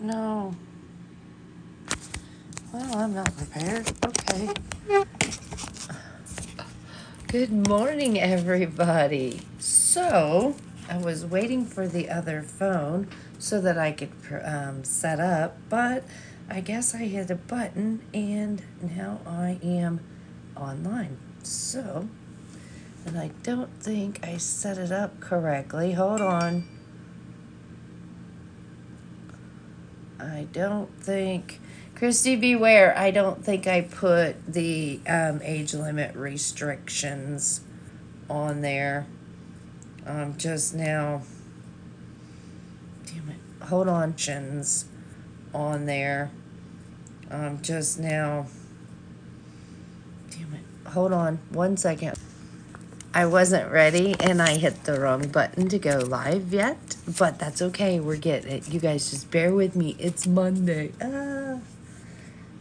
No. Well, I'm not prepared. Okay. Good morning, everybody. So, I was waiting for the other phone so that I could set up, but I guess I hit a button and now I am online. So, and I don't think I set it up correctly. Hold on. I don't think, Christy, beware. I don't think I put the age limit restrictions on there. Just now. Damn it. Hold on. On there. Just now. Damn it. Hold on. 1 second. I wasn't ready and I hit the wrong button to go live yet, but that's okay. We're getting it. You guys just bear with me. It's Monday.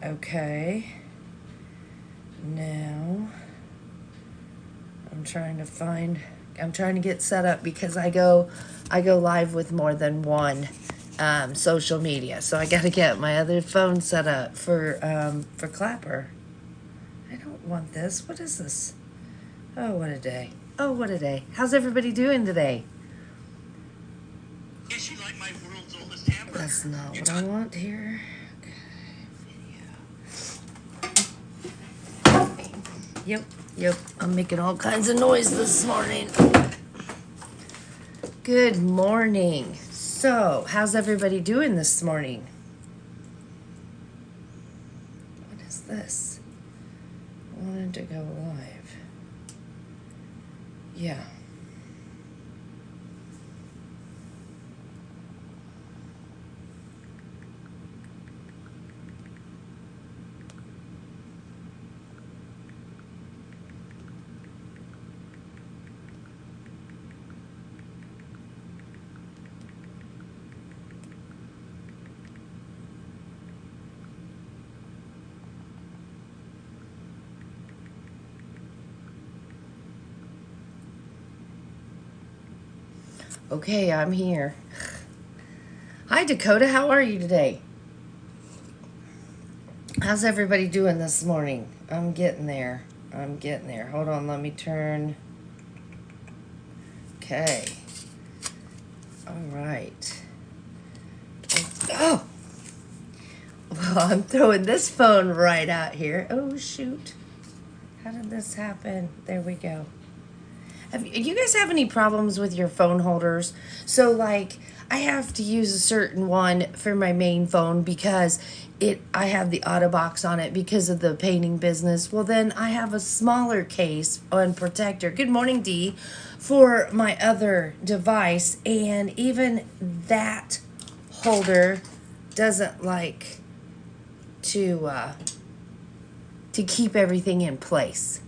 Okay. Now I'm trying to get set up because I go live with more than one social media. So I got to get my other phone set up for Clapper. I don't want this. What is this? Oh, what a day. Oh, what a day. How's everybody doing today? Yes, you like my world's oldest hamburger. That's not what I want here. Okay, video. Yep. I'm making all kinds of noise this morning. Good morning. So, how's everybody doing this morning? What is this? I wanted to go live. Yeah. Okay, I'm here. Hi, Dakota. How are you today? How's everybody doing this morning? I'm getting there. Hold on, let me turn. Okay. All right. Oh! Well, I'm throwing this phone right out here. Oh, shoot. How did this happen? There we go. You guys have any problems with your phone holders? So, like, I have to use a certain one for my main phone because I have the Autobox on it because of the painting business. Well, then I have a smaller case on protector. Good morning, Dee, for my other device, and even that holder doesn't like to keep everything in place.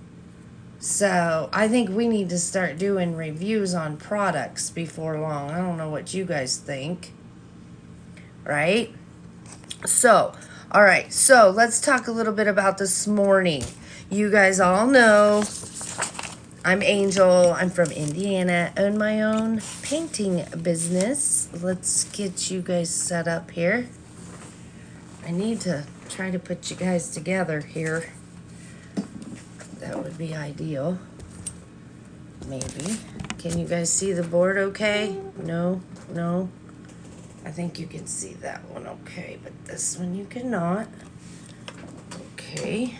So I think we need to start doing reviews on products before long. I don't know what you guys think. Right? So, all right. So let's talk a little bit about this morning. You guys all know I'm Angel. I'm from Indiana. Own my own painting business. Let's get you guys set up here. I need to try to put you guys together here. That would be ideal. Maybe. Can you guys see the board okay? No? I think you can see that one okay, but this one you cannot. Okay.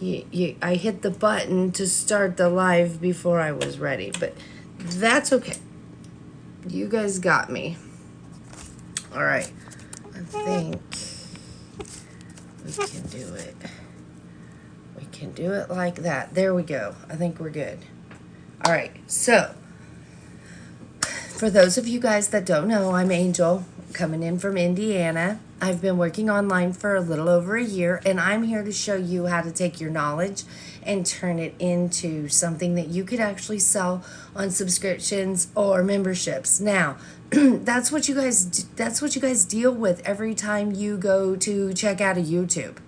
I hit the button to start the live before I was ready, but that's okay. You guys got me. All right. I think we can do it. We can do it like that. There we go. I think we're good. All right. So, for those of you guys that don't know, I'm Angel, coming in from Indiana. I've been working online for a little over a year, and I'm here to show you how to take your knowledge and turn it into something that you could actually sell on subscriptions or memberships. Now, that's what you guys deal with every time you go to check out a YouTube.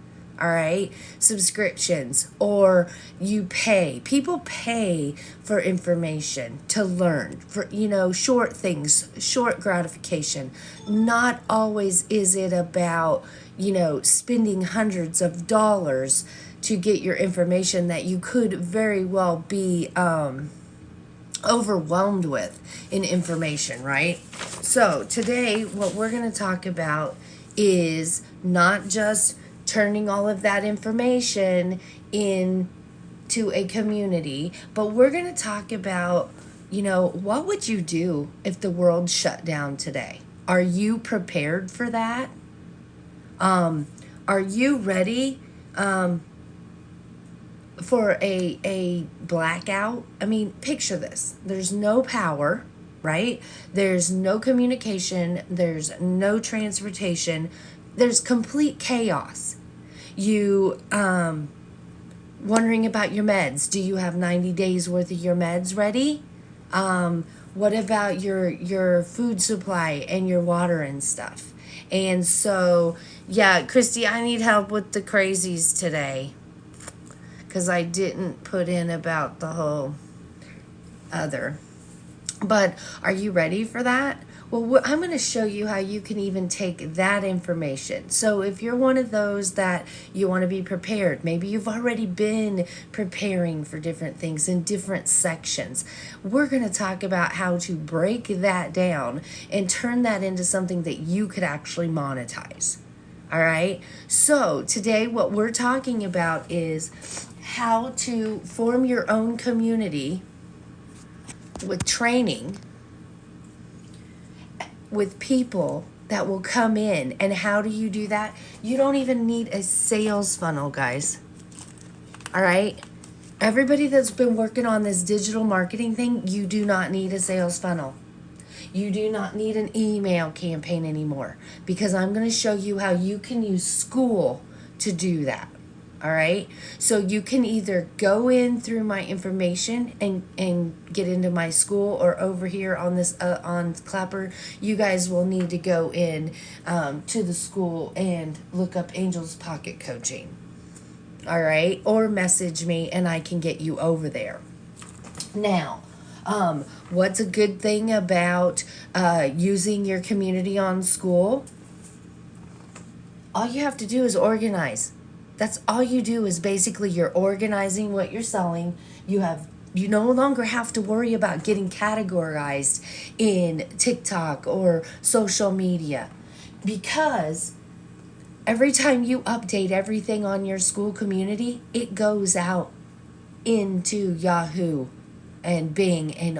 all right? Subscriptions, or you pay. People pay for information to learn, for, short things, short gratification. Not always is it about, spending hundreds of dollars to get your information that you could very well be overwhelmed with in information, right? So today, what we're going to talk about is not just turning all of that information into a community, but we're going to talk about, what would you do if the world shut down today? Are you prepared for that? Are you ready for a blackout? I mean, picture this. There's no power, right? There's no communication. There's no transportation. There's complete chaos. You wondering about your meds. Do you have 90 days worth of your meds ready? What about your food supply and your water and stuff? And so, yeah, Christy, I need help with the crazies today, because I didn't put in about the whole other. But are you ready for that? Well, I'm going to show you how you can even take that information. So if you're one of those that you want to be prepared, maybe you've already been preparing for different things in different sections. We're going to talk about how to break that down and turn that into something that you could actually monetize. All right? So today what we're talking about is how to form your own community with training with people that will come in. And how do you do that? You don't even need a sales funnel, guys. All right? Everybody that's been working on this digital marketing thing, you do not need a sales funnel. You do not need an email campaign anymore, because I'm going to show you how you can use Skool to do that. All right, so you can either go in through my information and get into my Skool, or over here on this on Clapper, you guys will need to go in to the Skool and look up Angel's Pocket Coaching. All right, or message me and I can get you over there. Now, what's a good thing about using your community on Skool? All you have to do is organize. That's all you do, is basically you're organizing what you're selling. You no longer have to worry about getting categorized in TikTok or social media, because every time you update everything on your Skool community, it goes out into Yahoo and Bing and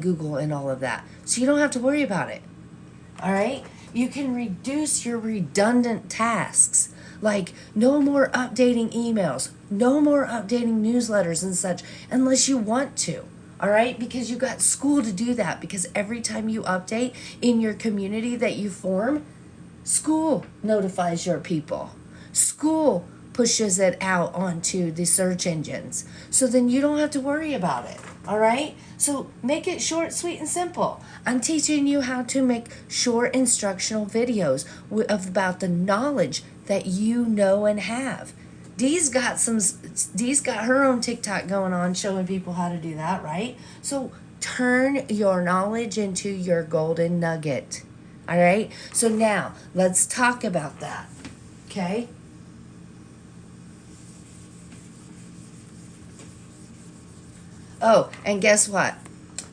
Google and all of that. So you don't have to worry about it. All right? You can reduce your redundant tasks. Like, no more updating emails, no more updating newsletters and such, unless you want to, all right? Because you got Skool to do that, because every time you update in your community that you form, Skool notifies your people. Skool pushes it out onto the search engines. So then you don't have to worry about it, all right? So make it short, sweet, and simple. I'm teaching you how to make short instructional videos about the knowledge that you know and have. Dee's got her own TikTok going on showing people how to do that, right? So turn your knowledge into your golden nugget. All right? So now let's talk about that. Okay? Oh, and guess what?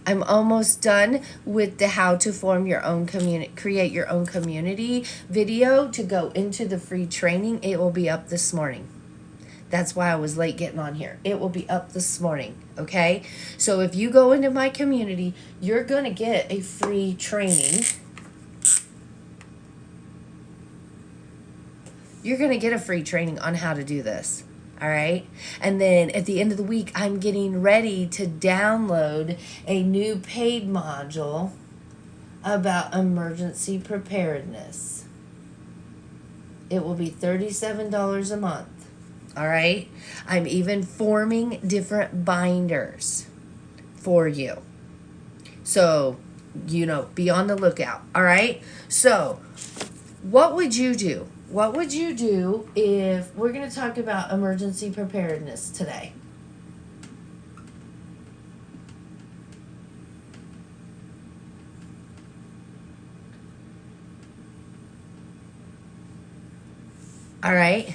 I'm almost done with the how to form your own community, create your own community video to go into the free training. It will be up this morning. That's why I was late getting on here. It will be up this morning, okay? So if you go into my community, you're going to get a free training. You're going to get a free training on how to do this. All right. And then at the end of the week, I'm getting ready to download a new paid module about emergency preparedness. It will be $37 a month. All right. I'm even forming different binders for you. So, be on the lookout. All right. So what would you do what would you do if we're going to talk about emergency preparedness today? All right.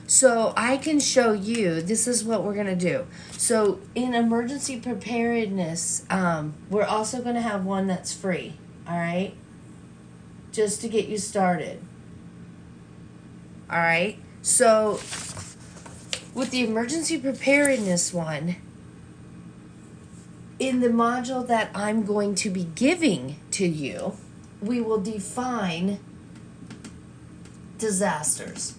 So I can show you, this is what we're going to do. So in emergency preparedness, we're also going to have one that's free. All right. Just to get you started. All right. So with the emergency preparedness one, in the module that I'm going to be giving to you, we will define disasters.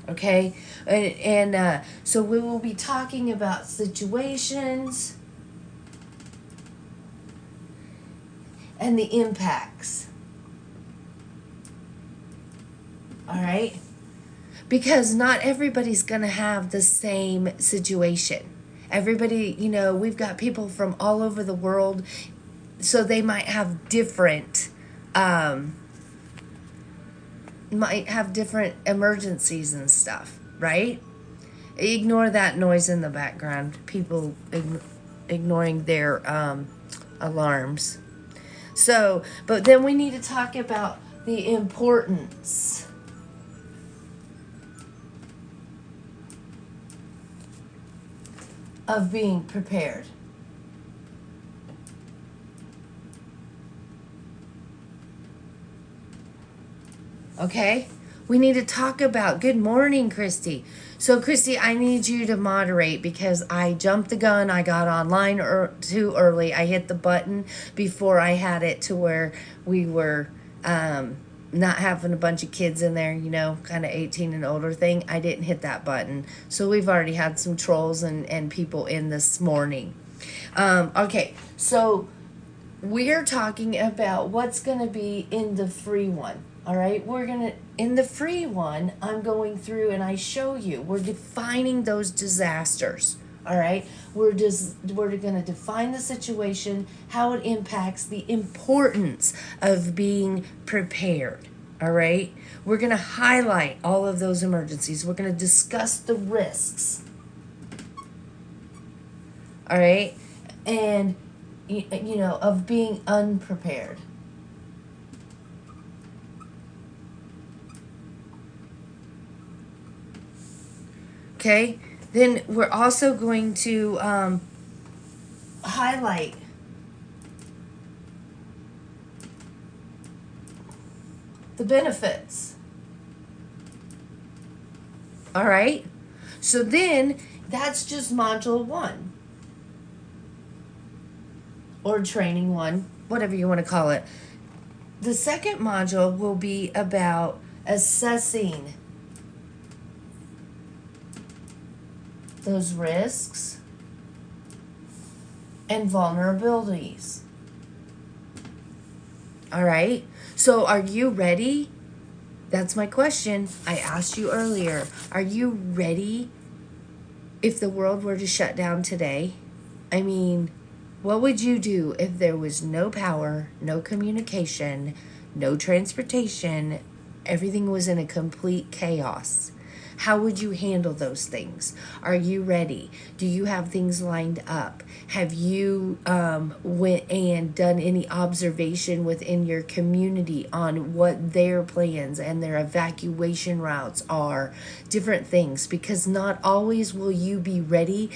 Okay? And so we will be talking about situations and the impacts. All right? Because not everybody's going to have the same situation. Everybody, we've got people from all over the world, so they might have different emergencies and stuff, right? Ignore that noise in the background. People ignoring their alarms. So, but then we need to talk about the importance of being prepared. Okay? We need to talk about, good morning, Christy. So, Christy, I need you to moderate because I jumped the gun. I got online too early. I hit the button before I had it to where we were not having a bunch of kids in there, kind of 18 and older thing. I didn't hit that button. So we've already had some trolls and people in this morning. Okay, so we're talking about what's going to be in the free one. All right, in the free one, I'm going through and I show you, we're defining those disasters. All right, we're going to define the situation, how it impacts, the importance of being prepared. All right, we're going to highlight all of those emergencies. We're going to discuss the risks. All right, and of being unprepared. Okay, then we're also going to highlight the benefits. All right, so then that's just module 1 or training 1, whatever you want to call it. The second module will be about assessing those risks and vulnerabilities. All right, so are you ready? That's my question I asked you earlier. Are you ready if the world were to shut down today? I mean, what would you do if there was no power, no communication, no transportation, everything was in a complete chaos? How would you handle those things? Are you ready? Do you have things lined up? Have you went and done any observation within your community on what their plans and their evacuation routes are? Different things, because not always will you be ready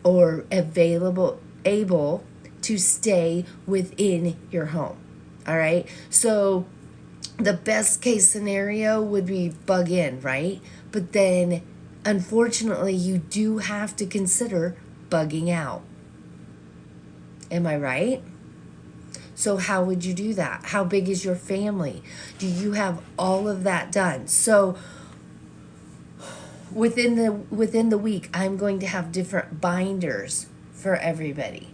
or able to stay within your home. All right? So the best case scenario would be bug in, right? But then, unfortunately, you do have to consider bugging out. Am I right? So how would you do that? How big is your family? Do you have all of that done? So within the week, I'm going to have different binders for everybody.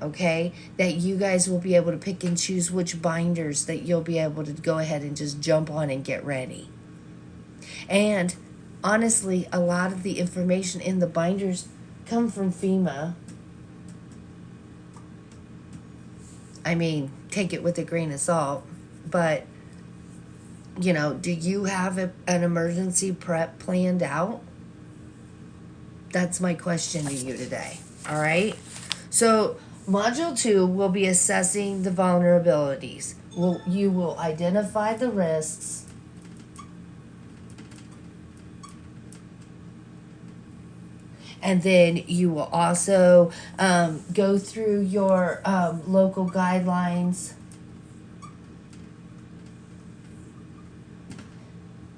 Okay, that you guys will be able to pick and choose which binders that you'll be able to go ahead and just jump on and get ready. And honestly, a lot of the information in the binders come from FEMA. I mean, take it with a grain of salt, but Do you have an emergency prep planned out? That's my question to you today. All right. So, Module 2 will be assessing the vulnerabilities. You will identify the risks, and then you will also go through your local guidelines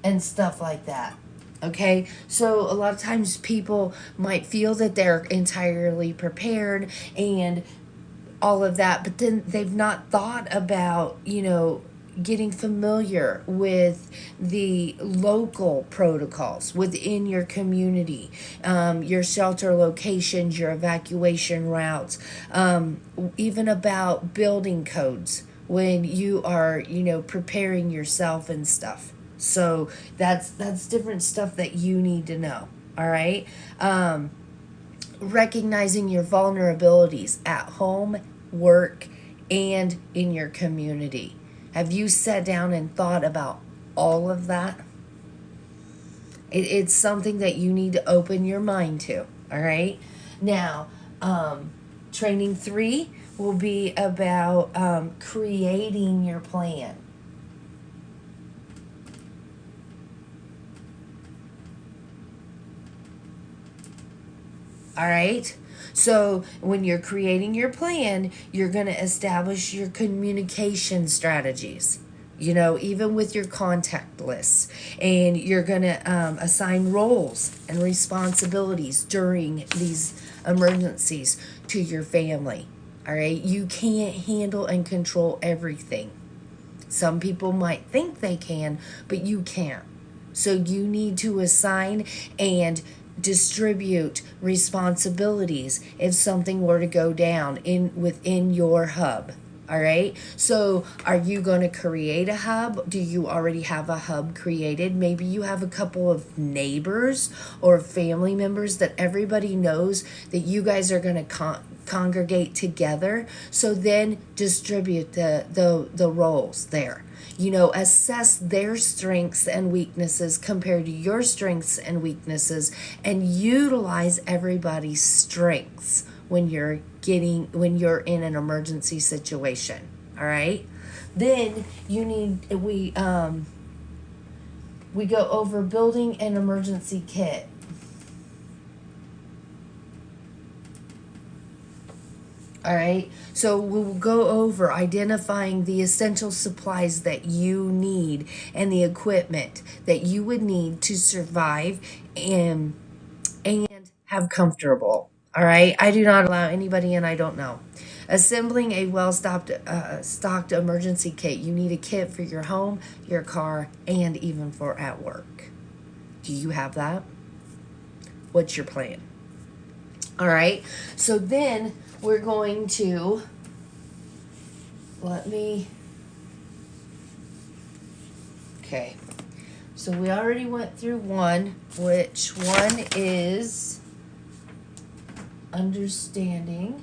and stuff like that. Okay, so a lot of times people might feel that they're entirely prepared and all of that, but then they've not thought about, getting familiar with the local protocols within your community, your shelter locations, your evacuation routes, even about building codes when you are, preparing yourself and stuff. So that's different stuff that you need to know. All right. Recognizing your vulnerabilities at home, work, and in your community. Have you sat down and thought about all of that? It's something that you need to open your mind to. All right. Now, training 3 will be about creating your plan. All right. So when you're creating your plan, you're going to establish your communication strategies, even with your contact lists. And you're going to assign roles and responsibilities during these emergencies to your family. All right. You can't handle and control everything. Some people might think they can, but you can't. So you need to assign and distribute responsibilities if something were to go down within your hub. All right. So are you going to create a hub? Do you already have a hub created? Maybe you have a couple of neighbors or family members that everybody knows that you guys are going to congregate together. So then distribute the roles there. Assess their strengths and weaknesses compared to your strengths and weaknesses, and utilize everybody's strengths when you're in an emergency situation. All right. Then we go over building an emergency kit. All right. So we'll go over identifying the essential supplies that you need and the equipment that you would need to survive and have comfortable. All right. I do not allow anybody in I don't know. Assembling a stocked emergency kit. You need a kit for your home, your car, and even for at work. Do you have that? What's your plan? All right. So then we're going to okay. So we already went through one, which one is understanding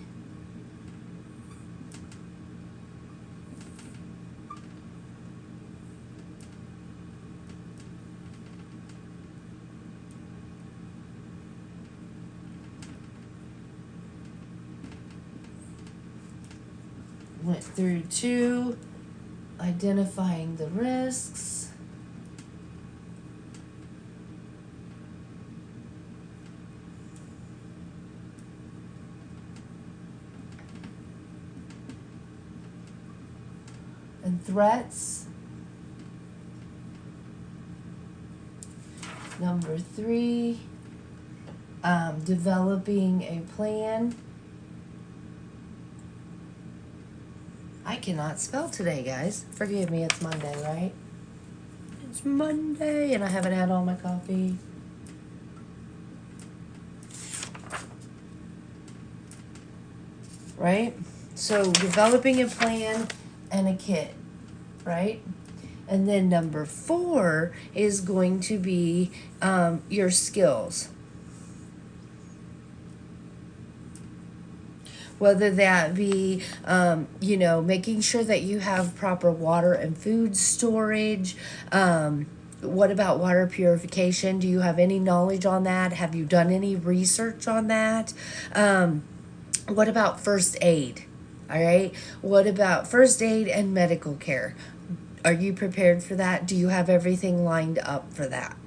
went through 2, identifying the risks. And threats. Number 3, developing a plan. I cannot spell today, guys. Forgive me, it's Monday, right? It's Monday, and I haven't had all my coffee. Right? So, developing a plan and a kit, right? And then number 4 is going to be your skills. whether that be, making sure that you have proper water and food storage. What about water purification? Do you have any knowledge on that? Have you done any research on that? What about first aid? All right. What about first aid and medical care? Are you prepared for that? Do you have everything lined up for that?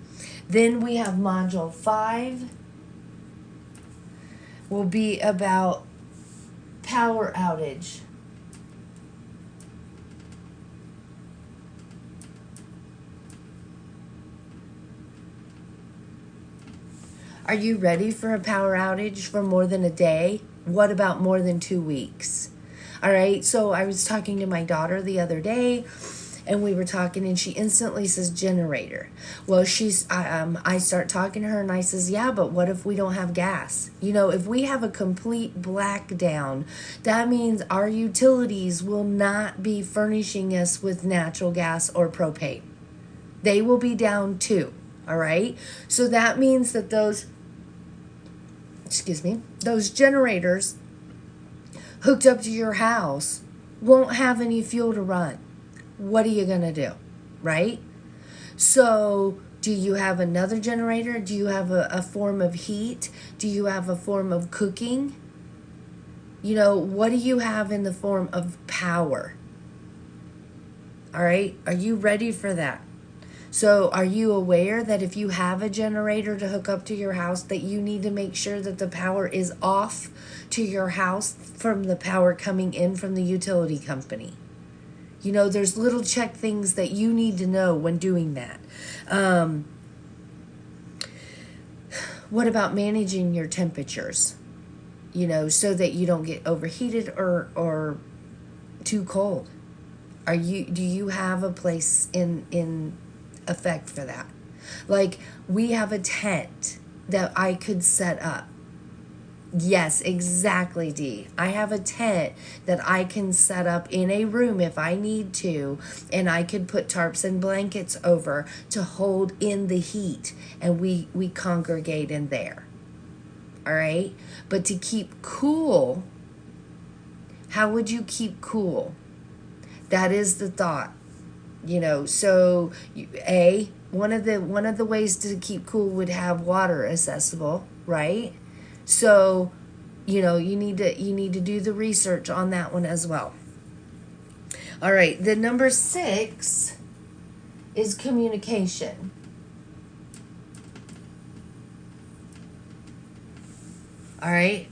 Then we have module 5 will be about power outage. Are you ready for a power outage for more than a day? What about more than 2 weeks? All right, so I was talking to my daughter the other day, and we were talking, and she instantly says generator. Well, I start talking to her, and I says, yeah, but what if we don't have gas? If we have a complete black down, that means our utilities will not be furnishing us with natural gas or propane. They will be down too. All right, so that means that those generators hooked up to your house won't have any fuel to run. What are you going to do? Right? So, do you have another generator? Do you have a form of heat? Do you have a form of cooking? What do you have in the form of power? All right? Are you ready for that? So are you aware that if you have a generator to hook up to your house, that you need to make sure that the power is off to your house from the power coming in from the utility company? There's little check things that you need to know when doing that. What about managing your temperatures? So that you don't get overheated or too cold. Do you have a place in effect for that? Like, we have a tent that I could set up. Yes, exactly, Dee. I have a tent that I can set up in a room if I need to, and I could put tarps and blankets over to hold in the heat, and we congregate in there. All right? But to keep cool, how would you keep cool? That is the thought. So one of the ways to keep cool would have water accessible, right? So, you need to do the research on that one as well. All right, the number 6 is communication. All right.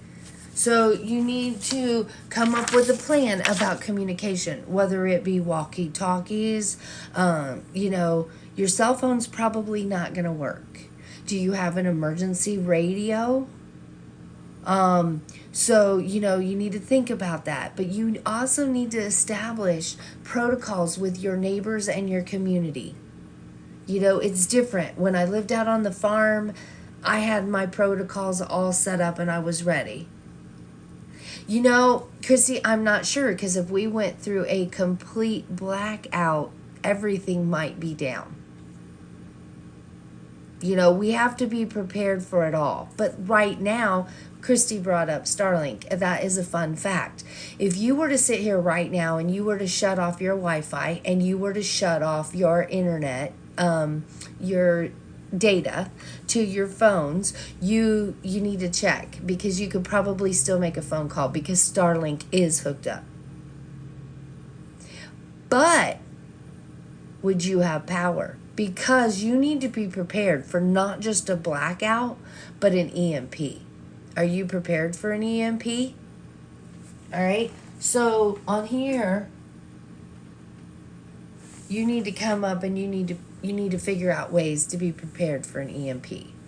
So you need to come up with a plan about communication, whether it be walkie-talkies. Your cell phone's probably not going to work. Do you have an emergency radio? So, you need to think about that. But you also need to establish protocols with your neighbors and your community. It's different. When I lived out on the farm, I had my protocols all set up and I was ready. Chrissy, I'm not sure, because if we went through a complete blackout, everything might be down. We have to be prepared for it all. But right now, Christy brought up Starlink. That is a fun fact. If you were to sit here right now and you were to shut off your Wi-Fi and you were to shut off your internet, your data to your phones, you need to check, because you could probably still make a phone call because Starlink is hooked up. But would you have power? Because you need to be prepared for not just a blackout, but an EMP. Are you prepared for an EMP? All right. So on here, you need to come up and you need to figure out ways to be prepared for an EMP.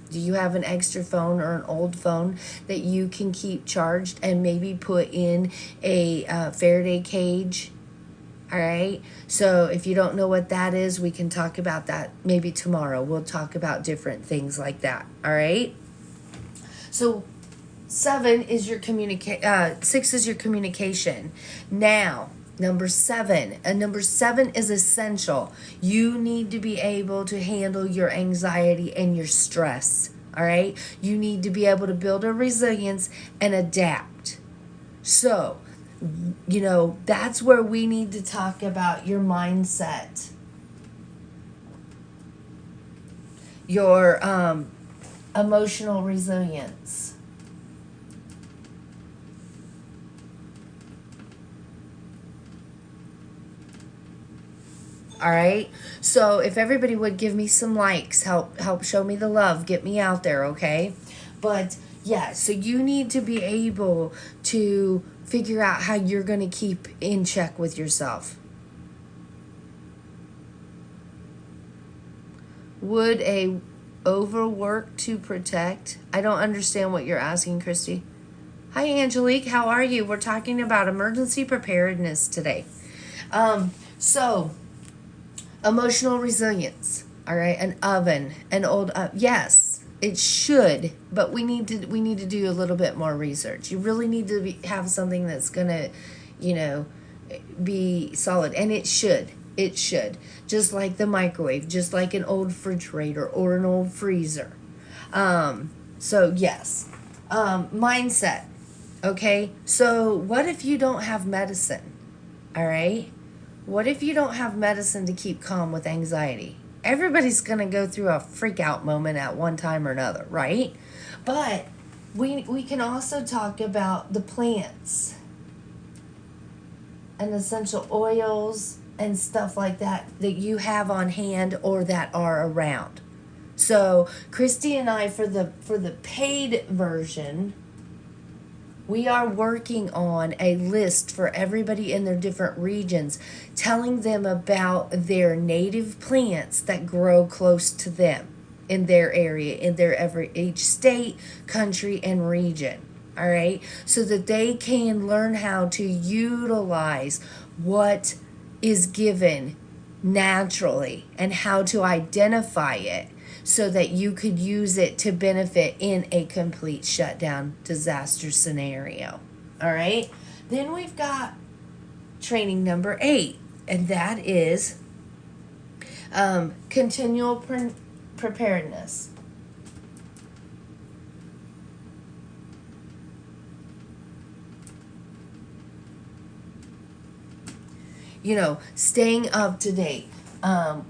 Do you have an extra phone or an old phone that you can keep charged and maybe put in a Faraday cage? All right. So if you don't know what that is, we can talk about that maybe tomorrow. We'll talk about different things like that. All right. So 6 is your communication. Now, number 7. Number 7 is essential. You need to be able to handle your anxiety and your stress. All right. You need to be able to build a resilience and adapt. So, that's where we need to talk about your mindset, your emotional resilience. All right. So if everybody would give me some likes, help show me the love, get me out there, okay? But yeah, so you need to be able to figure out how you're going to keep in check with yourself. Would a overwork to protect? I don't understand what you're asking, Christy. Hi, Angelique. How are you? We're talking about emergency preparedness today. So emotional resilience. All right, an oven, an old yes, it should, but we need to do a little bit more research. You really need to have something that's gonna, you know, be solid, and it should. It should, just like the microwave, just like an old refrigerator or an old freezer. So yes, mindset. Okay, so what if you don't have medicine? All right, what if you don't have medicine to keep calm with anxiety? Everybody's going to go through a freak out moment at one time or another, right? But we can also talk about the plants and essential oils and stuff like that that you have on hand or that are around. So Christy and I, for the paid version, we are working on a list for everybody in their different regions, telling them about their native plants that grow close to them in their area, in each state, country, and region. All right, so that they can learn how to utilize what is given naturally and how to identify it so that you could use it to benefit in a complete shutdown disaster scenario. All right. Then we've got training number 8, and that is continual preparedness. Staying up to date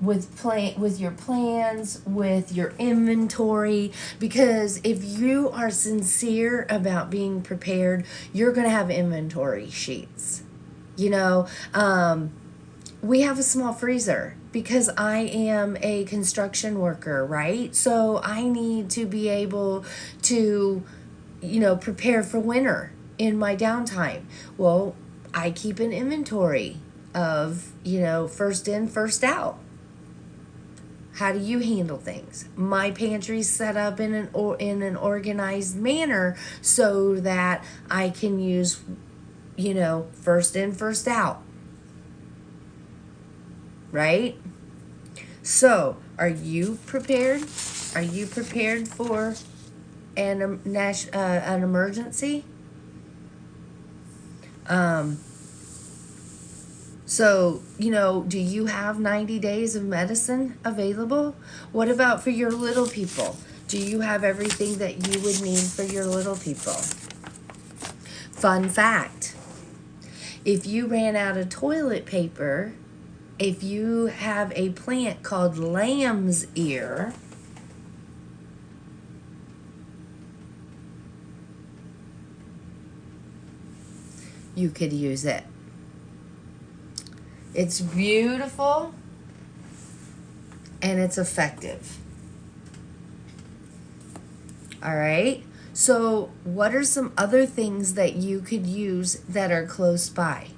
with your plans, with your inventory, because if you are sincere about being prepared, you're going to have inventory sheets. We have a small freezer because I am a construction worker, right? So I need to be able to, prepare for winter in my downtime. Well, I keep an inventory of, first in, first out. How do you handle things? My pantry's set up in an organized manner so that I can use, first in, first out. Right? So, are you prepared? Are you prepared for an emergency? So, do you have 90 days of medicine available? What about for your little people? Do you have everything that you would need for your little people? Fun fact, if you ran out of toilet paper, if you have a plant called lamb's ear, you could use it. It's beautiful and it's effective. All right. So, what are some other things that you could use that are close by?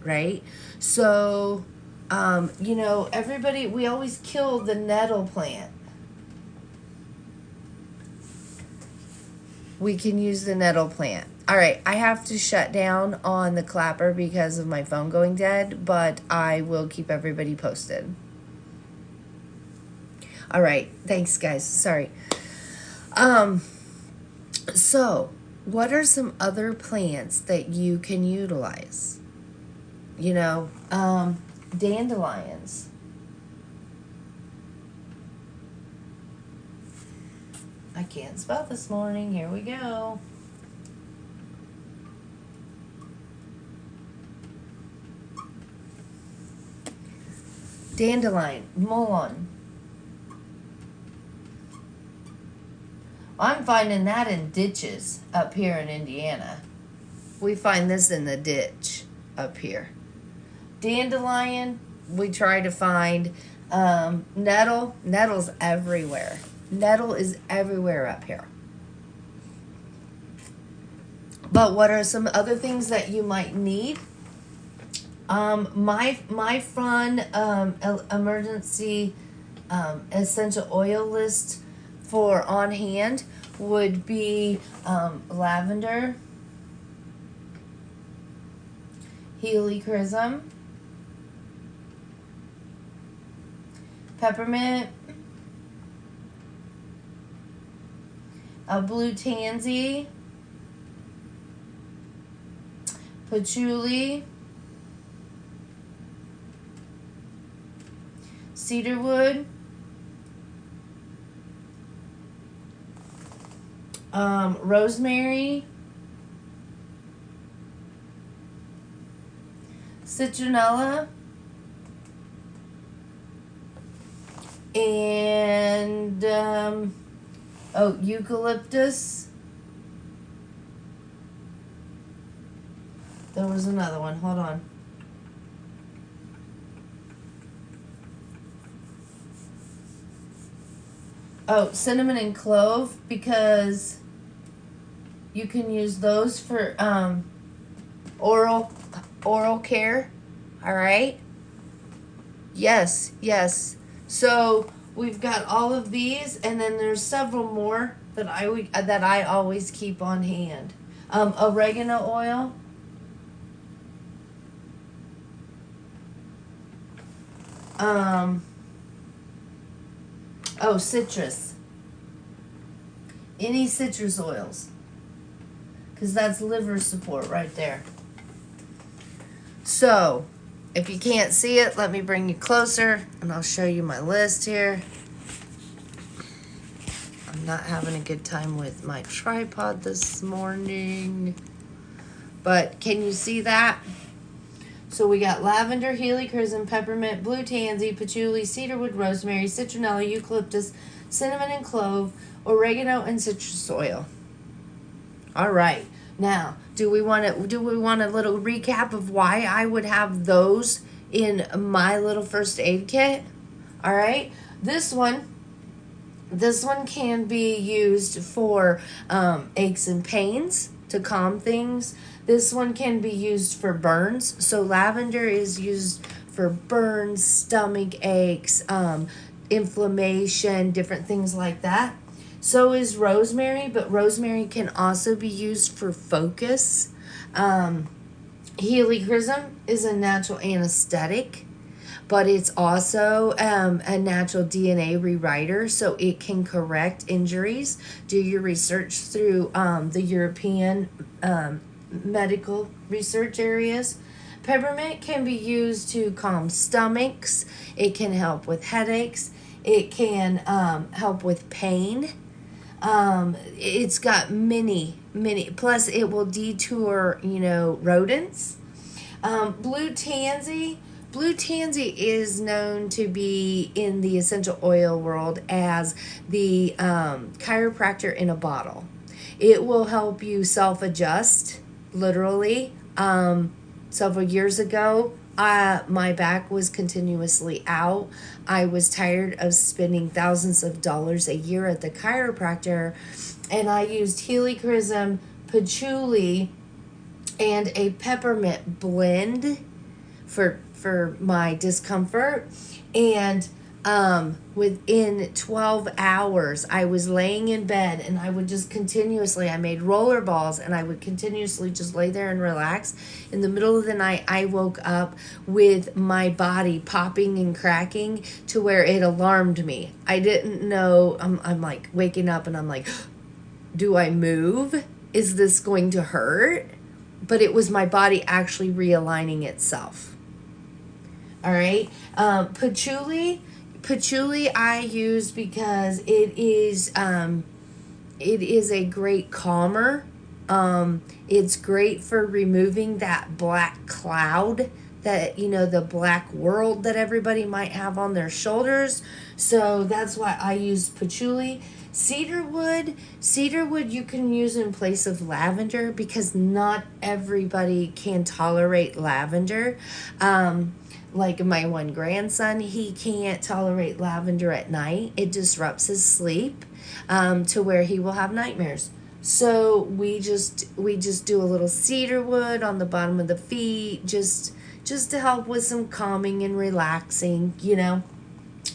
Right. So, everybody, we always kill the nettle plant. We can use the nettle plant. All right, I have to shut down on the clapper because of my phone going dead, but I will keep everybody posted. All right, thanks guys. Sorry. So, what are some other plants that you can utilize? Dandelions. I can't spell this morning. Here we go. Dandelion, mullein. I'm finding that in ditches up here in Indiana. We find this in the ditch up here. Dandelion, we try to find. Nettle. Nettle's everywhere. Nettle is everywhere up here. But what are some other things that you might need? My fun emergency essential oil list for on hand would be lavender, helichrysum, peppermint, a blue tansy, patchouli, cedarwood, rosemary, citronella, and eucalyptus. There was another one. Hold on. Oh, cinnamon and clove, because you can use those for oral care. All right. Yes. So we've got all of these, and then there's several more that I always keep on hand. Oregano oil. Citrus. Any citrus oils, because that's liver support right there. So, if you can't see it, let me bring you closer, and I'll show you my list here. I'm not having a good time with my tripod this morning, but can you see that? So we got lavender, helichrysum, peppermint, blue tansy, patchouli, cedarwood, rosemary, citronella, eucalyptus, cinnamon and clove, oregano, and citrus oil. All right. Now, do we want a little recap of why I would have those in my little first aid kit? All right. This one can be used for aches and pains, to calm things. This one can be used for burns. So lavender is used for burns, stomach aches, inflammation, different things like that. So is rosemary, but rosemary can also be used for focus. Helichrysum is a natural anesthetic, but it's also a natural DNA rewriter, so it can correct injuries. Do your research through the European medical research areas. Peppermint can be used to calm stomachs. It can help with headaches. It can help with pain. It's got many, plus it will detour, rodents. Blue tansy is known to be in the essential oil world as the chiropractor in a bottle. It will help you self-adjust, literally. Several years ago, my back was continuously out. I was tired of spending thousands of dollars a year at the chiropractor, and I used helichrysum, patchouli, and a peppermint blend for my discomfort. And within 12 hours, I was laying in bed, and I would just continuously, I made roller balls, and I would continuously just lay there and relax. In the middle of the night, I woke up with my body popping and cracking to where it alarmed me. I didn't know. I'm like waking up, and I'm like, do I move? Is this going to hurt? But it was my body actually realigning itself. All right. Patchouli I use because it is a great calmer. It's great for removing that black cloud that, the black world that everybody might have on their shoulders. So that's why I use patchouli. Cedarwood you can use in place of lavender because not everybody can tolerate lavender. Like my one grandson, he can't tolerate lavender at night. It disrupts his sleep to where he will have nightmares. So we just do a little cedarwood on the bottom of the feet, just to help with some calming and relaxing.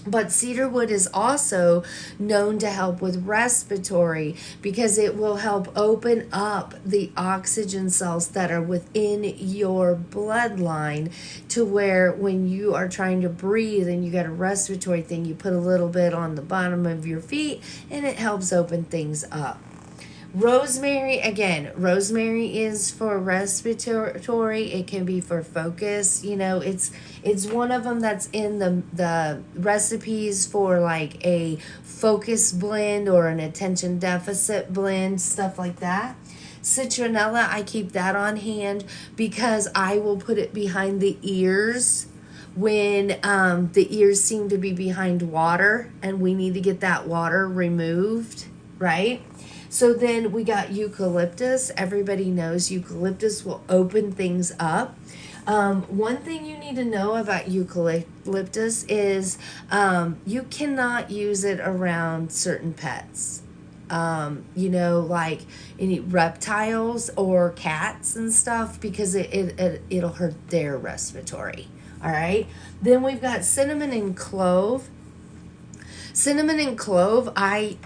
But cedarwood is also known to help with respiratory because it will help open up the oxygen cells that are within your bloodline to where when you are trying to breathe and you got a respiratory thing, you put a little bit on the bottom of your feet and it helps open things up. Rosemary is for respiratory. It can be for focus. It's one of them that's in the recipes for like a focus blend or an attention deficit blend, stuff like that. Citronella, I keep that on hand because I will put it behind the ears when the ears seem to be behind water and we need to get that water removed, right? So then we got eucalyptus. Everybody knows eucalyptus will open things up. One thing you need to know about eucalyptus is you cannot use it around certain pets. Like any reptiles or cats and stuff because it'll hurt their respiratory. All right. Then we've got cinnamon and clove. Cinnamon and clove I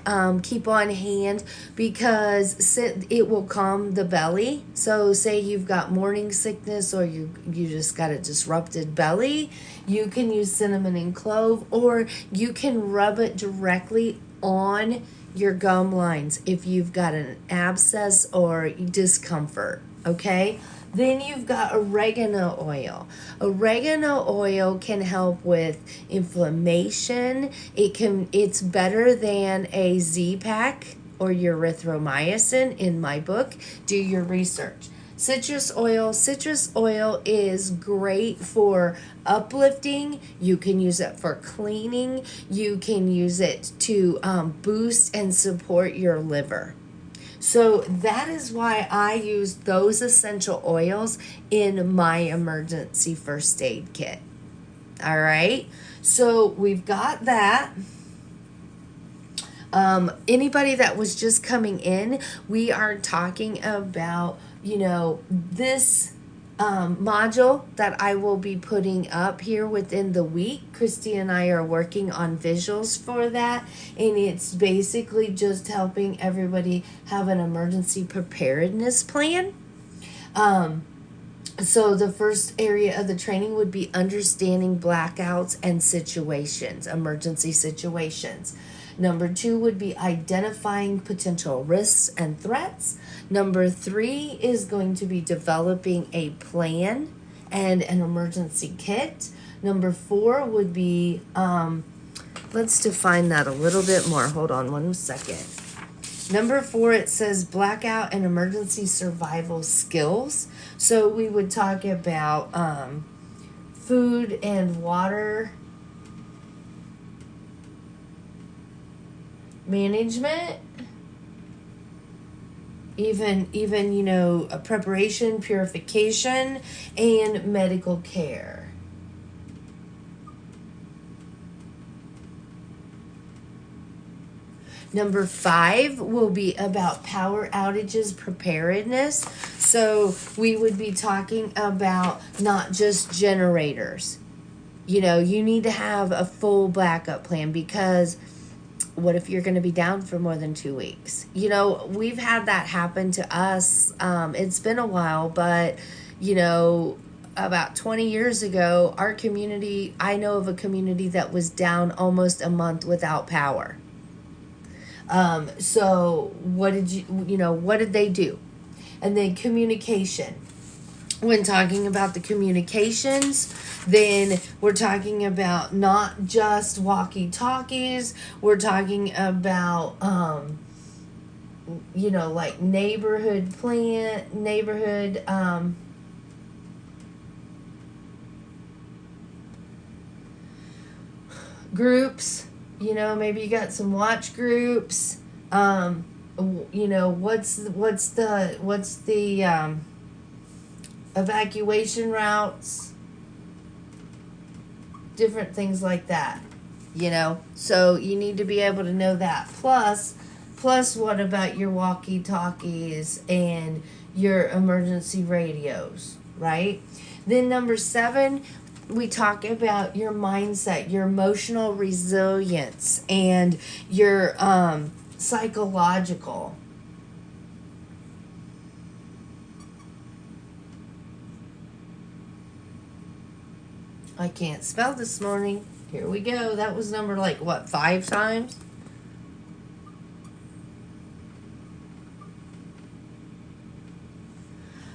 keep on hand because it will calm the belly. So say you've got morning sickness or you just got a disrupted belly, you can use cinnamon and clove, or you can rub it directly on your gum lines if you've got an abscess or discomfort, okay? Then you've got oregano oil. Oregano oil can help with inflammation. It's better than a Z-Pak or erythromycin in my book. Do your research. Citrus oil is great for uplifting. You can use it for cleaning. You can use it to boost and support your liver. So that is why I use those essential oils in my emergency first aid kit. All right. So we've got that. Anybody that was just coming in, we are talking about, this module that I will be putting up here within the week. Christy and I are working on visuals for that, and it's basically just helping everybody have an emergency preparedness plan. So the first area of the training would be understanding blackouts and situations, emergency situations. Number 2 would be identifying potential risks and threats. Number 3 is going to be developing a plan and an emergency kit. Number 4 would be, let's define that a little bit more. Hold on one second. Number 4, it says blackout and emergency survival skills. So we would talk about food and water management, even a preparation, purification, and medical care. Number 5 will be about power outages preparedness. So we would be talking about not just generators. You need to have a full backup plan because what if you're going to be down for more than 2 weeks? We've had that happen to us. It's been a while, but, about 20 years ago, our community, I know of a community that was down almost a month without power. So what did they do? And then communication. When talking about the communications, then we're talking about not just walkie-talkies. We're talking about, like neighborhood groups. You know, maybe you got some watch groups. You know, what's the evacuation routes, different things like that. You know, so you need to be able to know that. Plus, what about your walkie-talkies and your emergency radios, right? Then number 7, we talk about your mindset, your emotional resilience, and your psychological. I can't spell this morning. Here we go. That was number 5 times?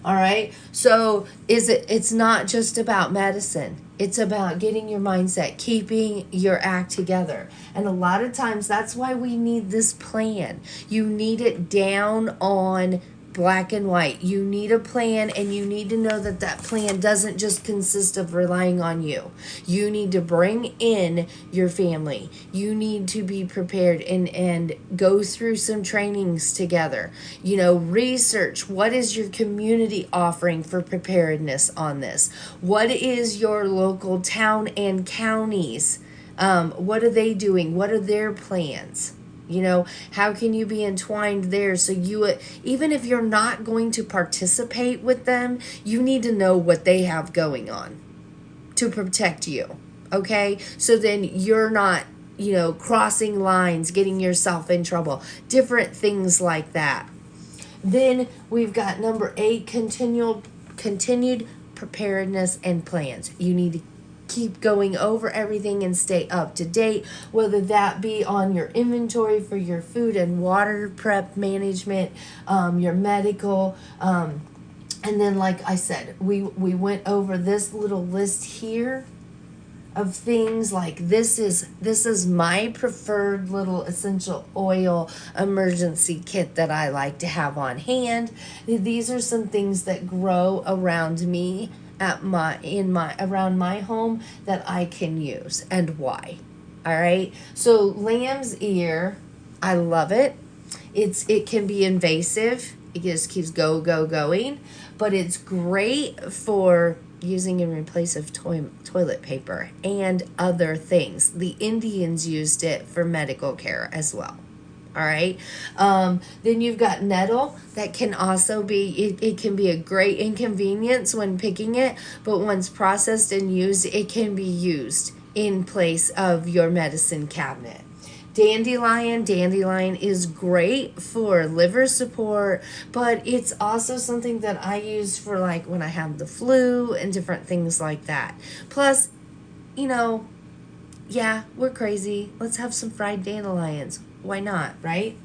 All right. So it's not just about medicine. It's about getting your mindset, keeping your act together. And a lot of times that's why we need this plan. You need it down on black and white. You need a plan, and you need to know that that plan doesn't just consist of relying on you. You need to bring in your family. You need to be prepared and go through some trainings together. You know, research what is your community offering for preparedness on this. What is your local town and counties? What are they doing? What are their plans? You know, how can you be entwined there? So you, even if you're not going to participate with them, you need to know what they have going on to protect you. Okay? So then you're not, you know, crossing lines, getting yourself in trouble. Different things like that. Then we've got number 8, continued preparedness and plans. You need to keep going over everything and stay up to date, whether that be on your inventory for your food and water prep management, your medical, and then like I said, we went over this little list here of things. Like this is my preferred little essential oil emergency kit that I like to have on hand. These are some things that grow around me around my home that I can use, and why. All right. So lamb's ear, I love it. It can be invasive. It just keeps going, but it's great for using in place of toilet paper and other things. The Indians used it for medical care as well. All right. Then you've got nettle. That can also be, it can be a great inconvenience when picking it, but once processed and used, it can be used in place of your medicine cabinet. Dandelion is great for liver support, but it's also something that I use for like when I have the flu and different things like that. Plus, you know, yeah, we're crazy. Let's have some fried dandelions. Why not, right?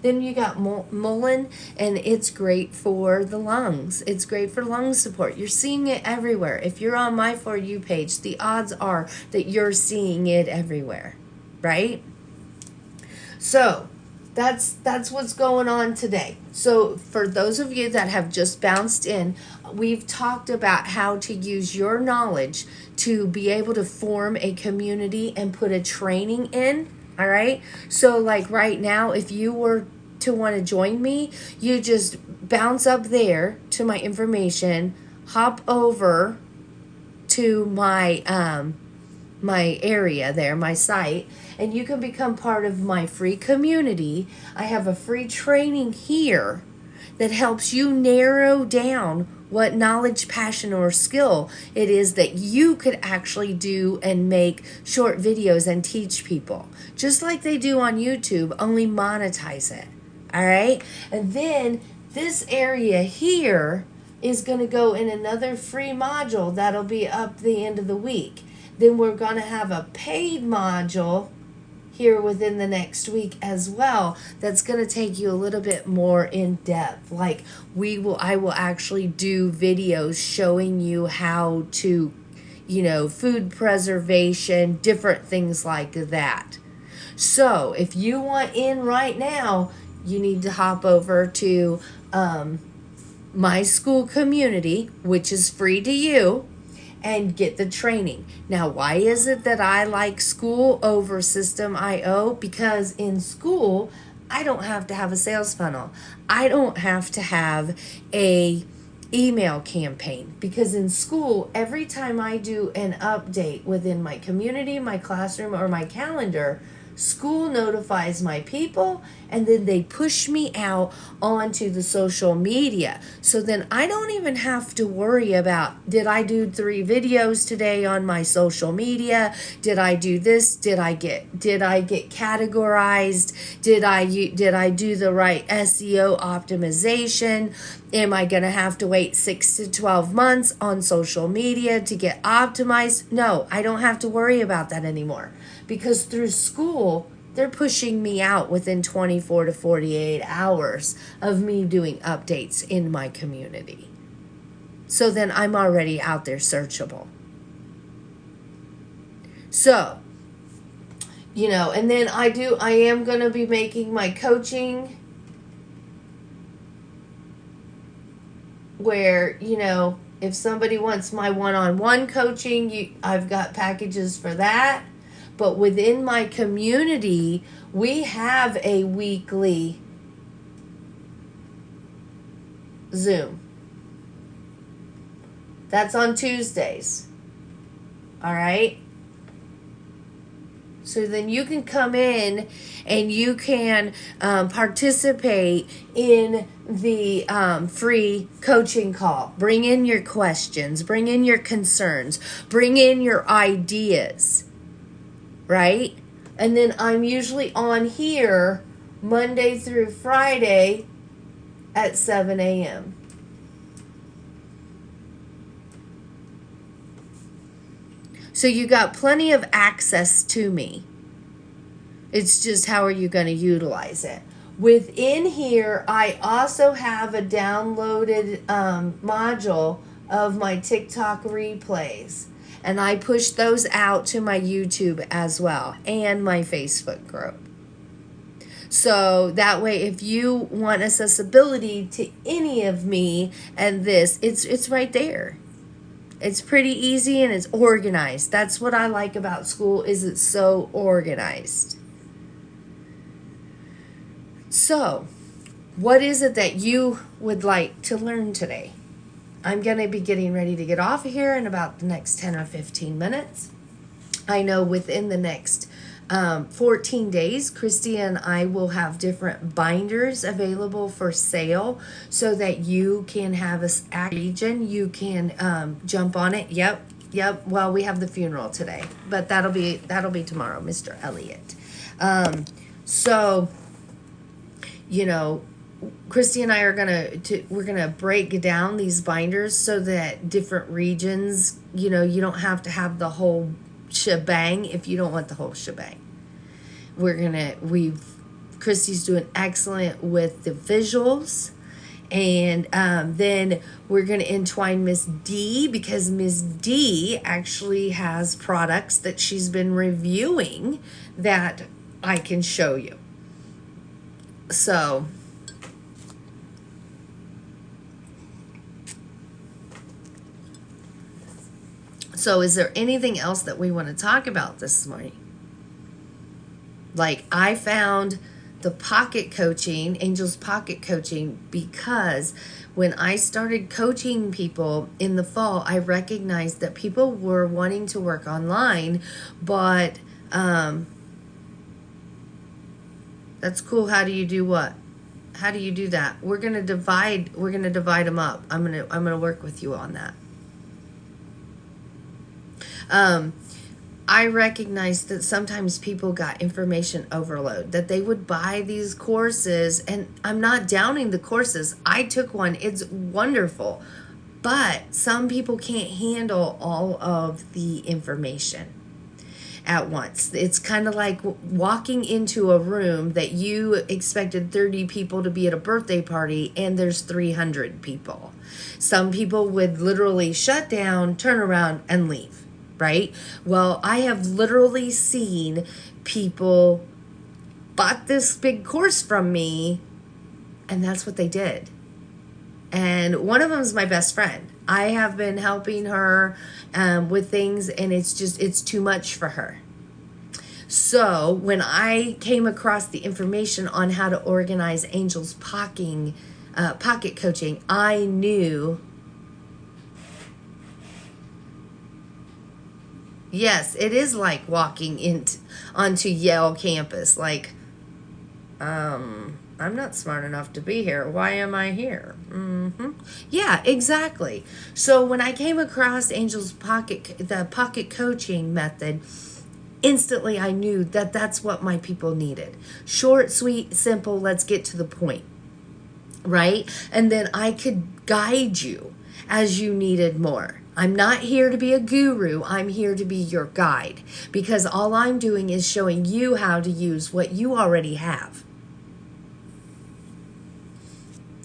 Then you got mullein, and it's great for the lungs. It's great for lung support. You're seeing it everywhere. If you're on my For You page, the odds are that you're seeing it everywhere, right? So that's what's going on today. So for those of you that have just bounced in, we've talked about how to use your knowledge to be able to form a community and put a training in. All right. So like right now, if you were to want to join me, you just bounce up there to my information, hop over to my my area there, my site, and you can become part of my free community. I have a free training here that helps you narrow down what knowledge, passion, or skill it is that you could actually do and make short videos and teach people. Just like they do on YouTube, only monetize it. All right? And then this area here is going to go in another free module that'll be up the end of the week. Then we're going to have a paid module here within the next week as well, that's going to take you a little bit more in depth. Like I will actually do videos showing you how to, you know, food preservation, different things like that. So if you want in right now, you need to hop over to my Skool community, which is free to you. and get the training. Now, why is it that I like Skool over System.io? Because in Skool, I don't have to have a sales funnel. I don't have to have a email campaign, because in Skool, every time I do an update within my community, my classroom, or my calendar, Skool notifies my people, and then they push me out onto the social media. So then I don't even have to worry about, did I do 3 videos today on my social media? Did I do this? Did I get categorized? Did I do the right SEO optimization? Am I going to have to wait 6 to 12 months on social media to get optimized? No, I don't have to worry about that anymore, because through Skool, they're pushing me out within 24 to 48 hours of me doing updates in my community. So then I'm already out there searchable. So, and then I am going to be making my coaching where, if somebody wants my one-on-one coaching, I've got packages for that. But within my community, we have a weekly Zoom. That's on Tuesdays. All right? So then you can come in and you can participate in the free coaching call. Bring in your questions. Bring in your concerns. Bring in your ideas. Right? And then I'm usually on here Monday through Friday at 7 a.m. So you got plenty of access to me. It's just, how are you going to utilize it? Within here, I also have a downloaded module of my TikTok replays. And I push those out to my YouTube as well, and my Facebook group. So that way, if you want accessibility to any of me and this, it's right there. It's pretty easy and it's organized. That's what I like about Skool, is it's so organized. So, what is it that you would like to learn today? I'm going to be getting ready to get off of here in about the next 10 or 15 minutes. I know within the next 14 days, Christy and I will have different binders available for sale so that you can have a region. You can jump on it. Yep. Well, we have the funeral today, but that'll be tomorrow, Mr. Elliott. So, Christy and I are we're gonna break down these binders so that different regions, you don't have to have the whole shebang if you don't want the whole shebang. Christy's doing excellent with the visuals, and then we're gonna entwine Miss D, because Miss D actually has products that she's been reviewing that I can show you. So is there anything else that we want to talk about this morning? Like, I found the pocket coaching, Angel's Pocket Coaching, because when I started coaching people in the fall, I recognized that people were wanting to work online, but that's cool. How do you do what? How do you do that? We're gonna divide them up. I'm gonna work with you on that. I recognize that sometimes people got information overload, that they would buy these courses, and I'm not downing the courses. I took one. It's wonderful. But some people can't handle all of the information at once. It's kind of like walking into a room that you expected 30 people to be at a birthday party, and there's 300 people. Some people would literally shut down, turn around, and leave. Right? Well, I have literally seen people bought this big course from me, and that's what they did. And one of them is my best friend. I have been helping her with things, and it's too much for her. So when I came across the information on how to organize Angel's pocket coaching, I knew, yes, it is like walking onto Yale campus. Like, I'm not smart enough to be here. Why am I here? Yeah, exactly. So when I came across the pocket coaching method, instantly I knew that that's what my people needed. Short, sweet, simple, let's get to the point, right? And then I could guide you as you needed more. I'm not here to be a guru. I'm here to be your guide, because all I'm doing is showing you how to use what you already have.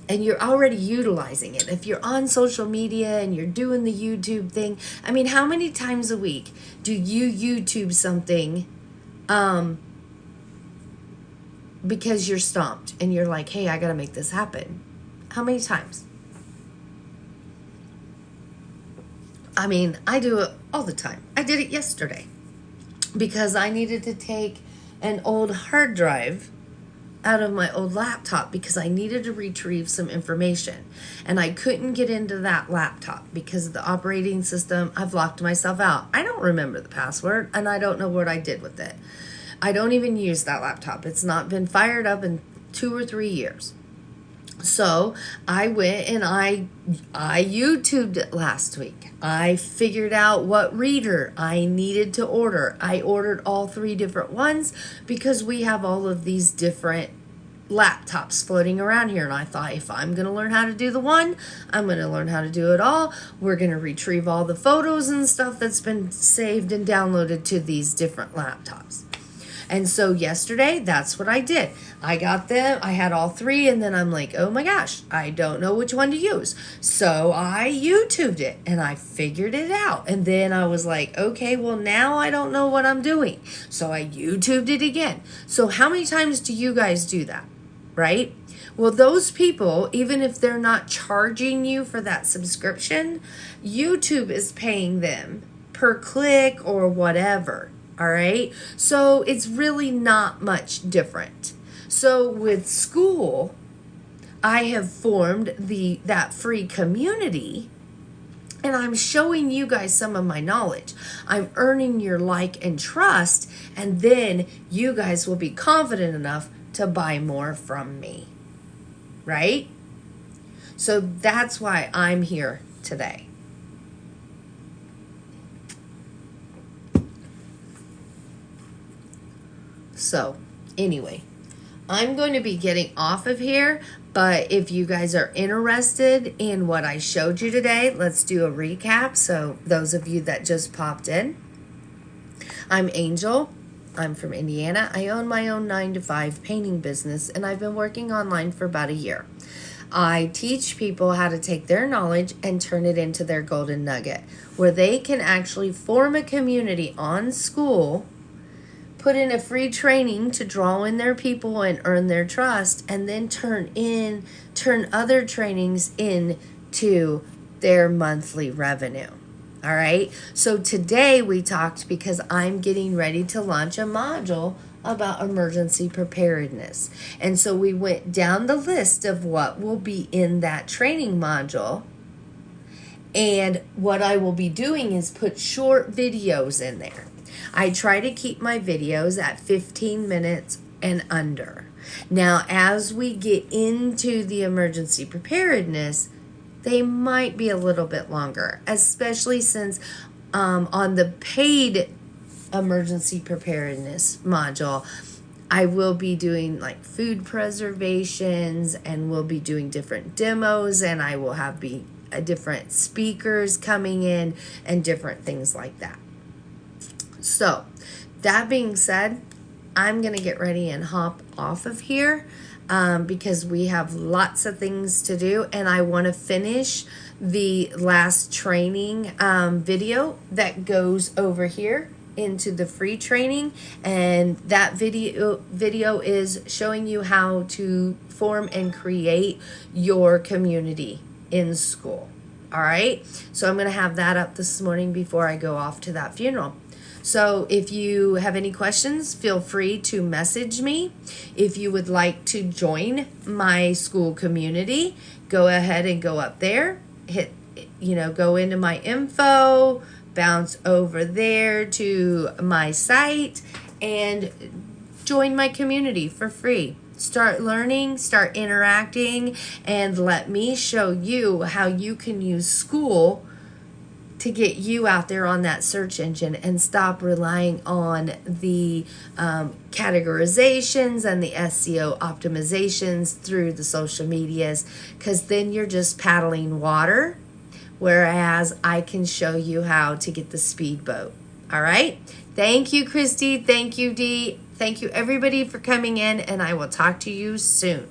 And you're already utilizing it. If you're on social media and you're doing the YouTube thing, I mean, how many times a week do you YouTube something because you're stumped and you're like, hey, I got to make this happen? How many times? I mean, I do it all the time. I did it yesterday because I needed to take an old hard drive out of my old laptop because I needed to retrieve some information, and I couldn't get into that laptop because of the operating system. I've locked myself out. I don't remember the password, and I don't know what I did with it. I don't even use that laptop. It's not been fired up in 2 or 3 years. So I went and I YouTubed it last week. I figured out what reader I needed to order. I ordered all 3 different ones because we have all of these different laptops floating around here. And I thought, if I'm going to learn how to do the one, I'm going to learn how to do it all. We're going to retrieve all the photos and stuff that's been saved and downloaded to these different laptops. And so yesterday, that's what I did. I got them, I had all 3, and then I'm like, oh my gosh, I don't know which one to use. So I YouTubed it, and I figured it out. And then I was like, okay, well now I don't know what I'm doing. So I YouTubed it again. So how many times do you guys do that, right? Well, those people, even if they're not charging you for that subscription, YouTube is paying them per click or whatever. All right. So it's really not much different. So with Skool, I have formed that free community, and I'm showing you guys some of my knowledge. I'm earning your like and trust, and then you guys will be confident enough to buy more from me. Right? So that's why I'm here today. So, anyway, I'm going to be getting off of here, but if you guys are interested in what I showed you today, let's do a recap. So, those of you that just popped in, I'm Angel. I'm from Indiana. I own my own 9-to-5 painting business, and I've been working online for about a year. I teach people how to take their knowledge and turn it into their golden nugget, where they can actually form a community on Skool, put in a free training to draw in their people and earn their trust, and then turn other trainings into their monthly revenue. All right. So today we talked because I'm getting ready to launch a module about emergency preparedness. And so we went down the list of what will be in that training module. And what I will be doing is put short videos in there. I try to keep my videos at 15 minutes and under. Now, as we get into the emergency preparedness, they might be a little bit longer, especially since on the paid emergency preparedness module, I will be doing like food preservations, and we'll be doing different demos, and I will have different speakers coming in and different things like that. So, that being said, I'm going to get ready and hop off of here because we have lots of things to do, and I want to finish the last training video that goes over here into the free training, and that video is showing you how to form and create your community in Skool. All right. So I'm going to have that up this morning before I go off to that funeral. So if you have any questions, feel free to message me. If you would like to join my Skool community, go ahead and go up there, go into my info, bounce over there to my site, and join my community for free. Start learning, start interacting, and let me show you how you can use Skool to get you out there on that search engine and stop relying on the categorizations and the SEO optimizations through the social medias, because then you're just paddling water, whereas I can show you how to get the speedboat. All right. Thank you, Christy. Thank you, Dee. Thank you, everybody, for coming in, and I will talk to you soon.